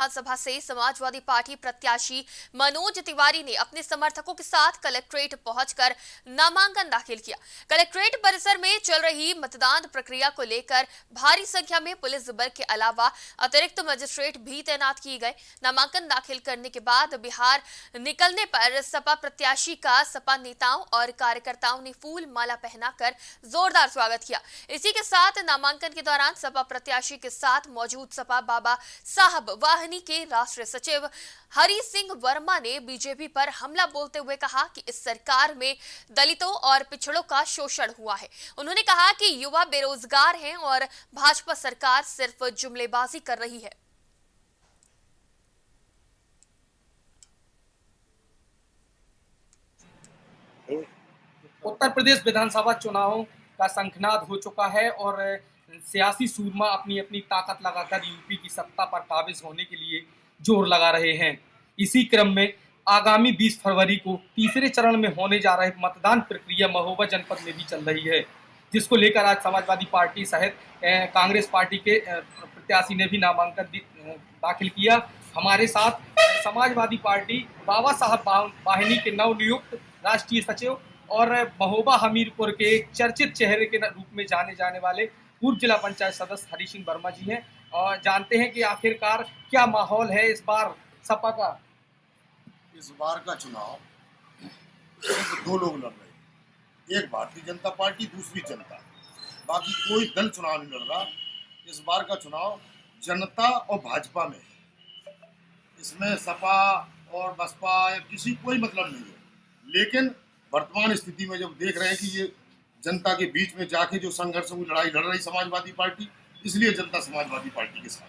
विधानसभा से समाजवादी पार्टी प्रत्याशी मनोज तिवारी ने अपने समर्थकों के साथ कलेक्ट्रेट पहुंचकर नामांकन दाखिल किया। कलेक्ट्रेट परिसर में चल रही मतदान प्रक्रिया को लेकर भारी संख्या में पुलिस बल के अलावा अतिरिक्त मजिस्ट्रेट भी तैनात किए गए। नामांकन दाखिल करने के बाद बिहार निकलने पर सपा प्रत्याशी का सपा नेताओं और कार्यकर्ताओं ने फूल माला पहनाकर जोरदार स्वागत किया। इसी के साथ नामांकन के दौरान सपा प्रत्याशी के साथ मौजूद सपा बाबा साहब वाहिनी के राष्ट्रीय सचिव हरि सिंह वर्मा ने बीजेपी पर हमला बोलते हुए कहा कि इस सरकार में दलितों और पिछड़ों का शोषण हुआ है। उन्होंने कहा कि युवा बेरोजगार हैं और भाजपा सरकार सिर्फ जुमलेबाजी कर रही है। उत्तर प्रदेश विधानसभा चुनावों का शंखनाद हो चुका है और सियासी सूरमा अपनी अपनी ताकत लगाकर यूपी की सत्ता पर काबिज होने के लिए जोर लगा रहे हैं। इसी क्रम में आगामी 20 फरवरी को तीसरे चरण में होने जा रहे मतदान प्रक्रिया महोबा जनपद में भी चल रही है, जिसको लेकर आज समाजवादी पार्टी सहित कांग्रेस पार्टी के प्रत्याशी ने भी नामांकन दाखिल किया। हमारे साथ समाजवादी पार्टी बाबा साहब वाहिनी के नवनियुक्त राष्ट्रीय सचिव और महोबा हमीरपुर के चर्चित चेहरे के रूप में जाने जाने वाले पूर्व जिला पंचायत सदस्य हरि सिंह वर्मा जी हैं और जानते हैं कि आखिरकार क्या माहौल है इस बार सपा का। इस बार का चुनाव सिर्फ दो लोग लड़ रहे हैं, एक भारतीय जनता पार्टी, दूसरी जनता। बाकी कोई दल चुनाव नहीं लड़ रहा। इस बार का चुनाव जनता और भाजपा में है। इसमें सपा और बसपा या किसी कोई मतलब नहीं है। लेकिन वर्तमान स्थिति में जब देख रहे हैं कि ये जनता के बीच में जाके जो संघर्ष की लड़ाई लड़ रही समाजवादी पार्टी, इसलिए जनता समाजवादी पार्टी के साथ।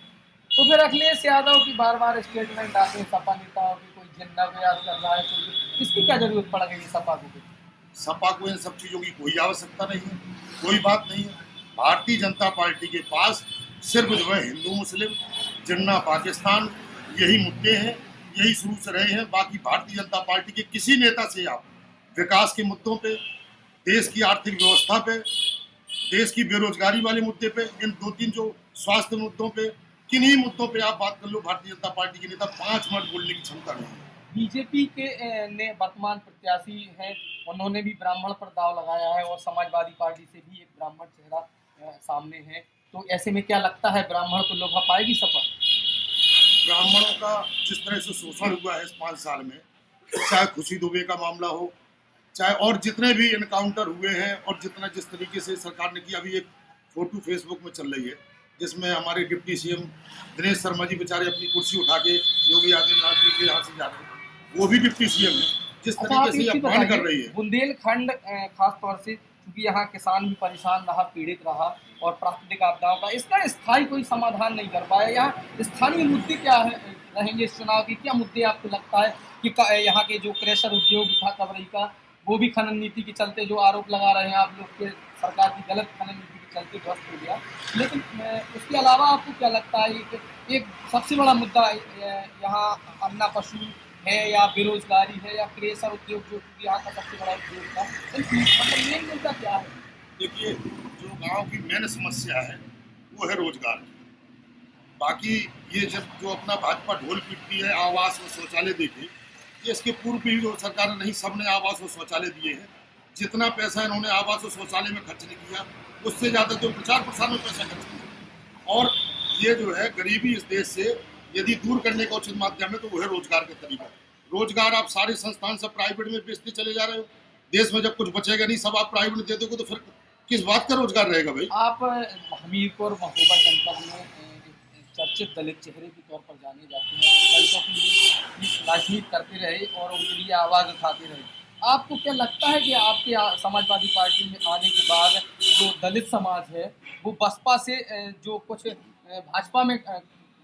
तो फिर अखिलेश यादव की बार बार स्टेटमेंट आते हैं सपा नेताओं की, कोई जिंदा बयान कर रहा है, कोई इसकी क्या जरूरत पड़ गई सपा को? सपा को इन सब चीज़ों की कोई आवश्यकता नहीं है, कोई बात नहीं है। भारतीय जनता पार्टी के पास सिर्फ जो है हिंदू मुस्लिम, जिन्ना पाकिस्तान, यही मुद्दे हैं, यही शुरू से रहे हैं। बाकी भारतीय जनता पार्टी के किसी नेता से आप विकास के मुद्दों पे, देश की आर्थिक व्यवस्था पे, देश की बेरोजगारी वाले मुद्दे पे, इन दो तीन जो स्वास्थ्य मुद्दों पे, किन्हीं मुद्दों पे आप बात कर लो, भारतीय जनता पार्टी के नेता 5 मिनट बोलने की क्षमता नहीं है। बीजेपी के ने वर्तमान प्रत्याशी हैं, उन्होंने भी ब्राह्मण पर दाव लगाया है और समाजवादी पार्टी से भी एक ब्राह्मण चेहरा सामने है। तो ऐसे में क्या लगता है ब्राह्मण को लोभा पाएगी सपा? ब्राह्मणों का जिस तरह से शोषण हुआ है इस 5 साल में, चाहे खुशी दुबे का मामला हो, चाहे और जितने भी इनकाउंटर हुए हैं और जिस तरीके से सरकार ने किया। अभी एक फोटो फेसबुक में चल रही है जिसमें हमारे डिप्टी सीएम दिनेश शर्मा जी बेचारे अपनी कुर्सी उठा के योगी आदित्यनाथ जी के यहाँ से जा रहे हैं, वो भी डिप्टी सीएम है। जिस तरीके से अपमान कर रही है बुंदेलखंड खास तौर से, क्योंकि यहाँ किसान भी परेशान रहा, पीड़ित रहा और प्राकृतिक आपदाओं का इसका स्थायी कोई समाधान नहीं कर पाया। यहाँ स्थानीय मुद्दे क्या है रहेंगे इस चुनाव के? क्या मुद्दे आपको लगता है कि यहाँ के जो क्रेशर उद्योग था कवरई का, वो भी खनन नीति के चलते जो आरोप लगा रहे हैं आप लोग के सरकार की गलत खनन नीति के चलते ध्वस्त हो गया। लेकिन उसके अलावा आपको क्या लगता है एक सबसे बड़ा मुद्दा यहाँ अन्ना पशु है या बेरोजगारी है या क्रेशर उद्योग जो यहाँ का सबसे बड़ा उद्योग था, मतलब मेन मुद्दा क्या है? देखिए, जो गांव की मेन समस्या है वो है रोजगार की। बाकी ये जब जो अपना भाजपा ढोल पीटती है आवास और शौचालय देके, ये इसके पूर्व भी जो सरकार नहीं, सबने आवास और शौचालय दिए हैं। जितना पैसा इन्होंने आवास और शौचालय में खर्च नहीं किया, उससे ज़्यादा जो प्रचार प्रसार में पैसा खर्च किया। और ये जो है गरीबी इस देश से यदि दूर करने का उचित माध्यम है तो वो है रोजगार का तरीका। रोजगार आप सारे संस्थान सब प्राइवेट में बेचते चले जा रहे हो। देश में जब कुछ बचेगा नहीं, सब आप प्राइवेट में दे दोगे तो फिर किस बात का रोजगार रहेगा भाई? आप हमीरपुर महोबा जनपद में चर्चित दलित चेहरे के तौर पर जाने जाते हैं, दलितों के लिए राजनीति करते रहे और उनके लिए आवाज़ उठाते रहे। आपको क्या लगता है कि आपके समाजवादी पार्टी में आने के बाद जो दलित समाज है वो बसपा से जो कुछ भाजपा में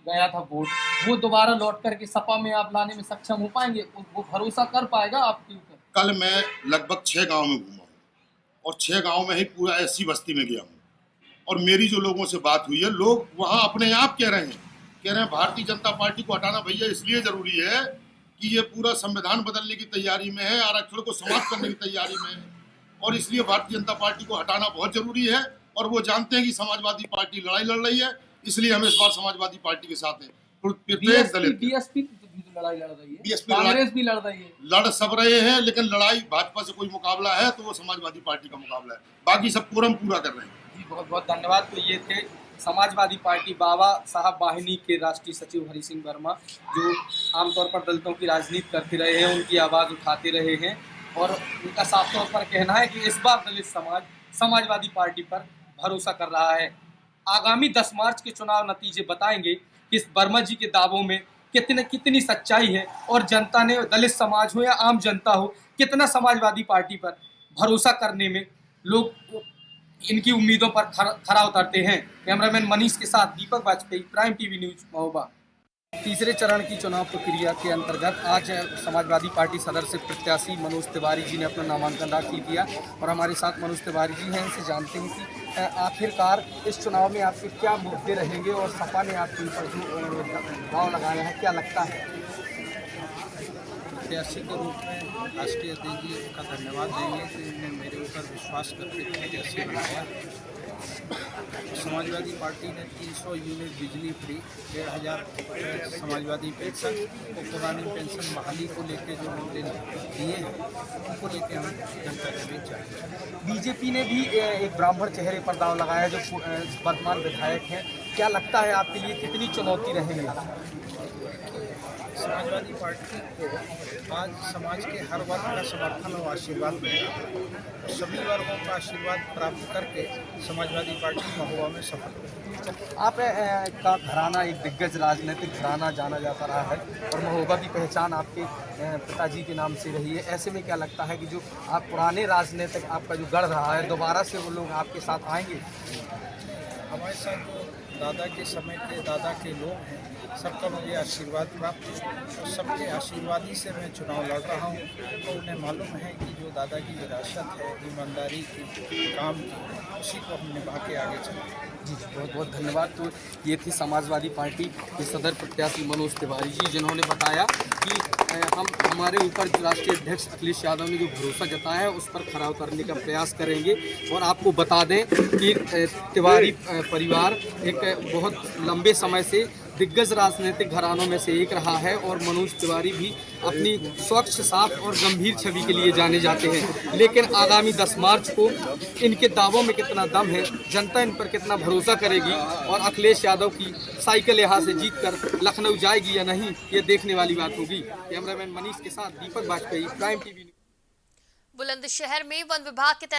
गया था वोट, वो दोबारा लौट करके सपा में आप लाने में सक्षम हो पाएंगे? वो भरोसा कर पाएगा आपके ऊपर? कल मैं लगभग 6 गाँव में घूमा हूँ और 6 गाँव में ही पूरा ऐसी बस्ती में गया हूँ और मेरी जो लोगों से बात हुई है, लोग वहाँ अपने आप कह रहे हैं भारतीय जनता पार्टी को हटाना भैया इसलिए जरूरी है कि ये पूरा संविधान बदलने की तैयारी में है, आरक्षण को समाप्त करने की तैयारी में है और इसलिए भारतीय जनता पार्टी को हटाना बहुत जरूरी है। और वो जानते हैं कि समाजवादी पार्टी लड़ाई लड़ रही है, इसलिए हम इस बार समाजवादी पार्टी के साथ हैं। प्रत्येक दलित बीएसपी भी तो लड़ाई लड़ रही है, बीएसपी कांग्रेस भी लड़ रही है। लड़ सब रहे हैं, लेकिन लड़ाई भाजपा से कोई मुकाबला है तो वो समाजवादी पार्टी का मुकाबला है, बाकी सब कोरम पूरा कर रहे हैं। जी बहुत बहुत धन्यवाद। तो ये थे समाजवादी पार्टी बाबा साहब वाहिनी के राष्ट्रीय सचिव हरि सिंह वर्मा, जो आमतौर पर दलितों की राजनीति करते रहे हैं, उनकी आवाज़ उठाते रहे हैं और उनका साफ तौर पर कहना है कि इस बार दलित समाज समाजवादी पार्टी पर भरोसा कर रहा है। आगामी 10 मार्च के चुनाव नतीजे बताएंगे कि इस वर्मा जी के दावों में कितनी सच्चाई है और जनता ने, दलित समाज हो या आम जनता हो, कितना समाजवादी पार्टी पर भरोसा करने में लोग इनकी उम्मीदों पर खरा उतरते हैं। कैमरामैन मनीष के साथ Deepak Vajpayee, Prime TV news, Mahoba. तीसरे चरण की चुनाव प्रक्रिया के अंतर्गत आज समाजवादी पार्टी सदर से प्रत्याशी मनोज तिवारी जी ने अपना नामांकन दाखिल किया और हमारे साथ मनोज तिवारी जी हैं। इनसे जानते हैं कि आखिरकार इस चुनाव में आपके क्या मुद्दे रहेंगे और सपा ने आपके ऊपर जो दाव लगाया है, क्या लगता है? प्रत्याशी के रूप में राष्ट्रीय अध्यक्ष जी का धन्यवाद देंगे कि उन्होंने मेरे ऊपर विश्वास करके प्रत्याशी बनाया। समाजवादी पार्टी ने 300 यूनिट बिजली फ्री, 1500 समाजवादी पेंशन और पुरानी पेंशन बहाली को लेकर जो मुद्दे दिए हैं उनको लेकर हम जनता के बीच जाएंगे। बीजेपी ने भी एक ब्राह्मण चेहरे पर दाव लगाया जो वर्तमान विधायक हैं, क्या लगता है आपके लिए कितनी चुनौती रहेगी? समाजवादी पार्टी को आज समाज के हर वर्ग का समर्थन और आशीर्वाद मिलेगा। सभी वर्गों का आशीर्वाद प्राप्त करके समाजवादी पार्टी महोबा में सफल होगी। आप का घराना एक दिग्गज राजनीतिक घराना जाना जाता रहा है और महोबा की पहचान आपके पिताजी के नाम से रही है। ऐसे में क्या लगता है कि जो आप पुराने राजनीतिक आपका जो गढ़ रहा है, दोबारा से वो लोग आपके साथ आएंगे? हमारे साथ जो दादा के समय के दादा के लोग हैं, सबका मुझे आशीर्वाद प्राप्त है और सबके आशीर्वादी से मैं चुनाव लड़ रहा हूँ। तो उन्हें मालूम है कि जो दादा की विरासत है ईमानदारी की, काम की, उसी को हम निभा के आगे चलेंगे। जी बहुत बहुत धन्यवाद। तो ये थी समाजवादी पार्टी के सदर प्रत्याशी मनोज तिवारी जी, जिन्होंने बताया कि हमारे ऊपर राष्ट्रीय अध्यक्ष अखिलेश यादव ने जो भरोसा जताया है उस पर खरा उतरने का प्रयास करेंगे। और आपको बता दें कि तिवारी परिवार एक बहुत लंबे समय से दिग्गज राजनीतिक घरानों में से एक रहा है और मनोज तिवारी भी अपनी स्वच्छ, साफ और गंभीर छवि के लिए जाने जाते हैं। लेकिन आगामी 10 मार्च को इनके दावों में कितना दम है, जनता इन पर कितना भरोसा करेगी और अखिलेश यादव की साइकिल यहाँ से जीतकर लखनऊ जाएगी या नहीं, ये देखने वाली बात होगी। कैमरामैन मनीष के साथ दीपक वाजपेयी, प्राइम टीवी। बुलंदशहर में वन विभाग के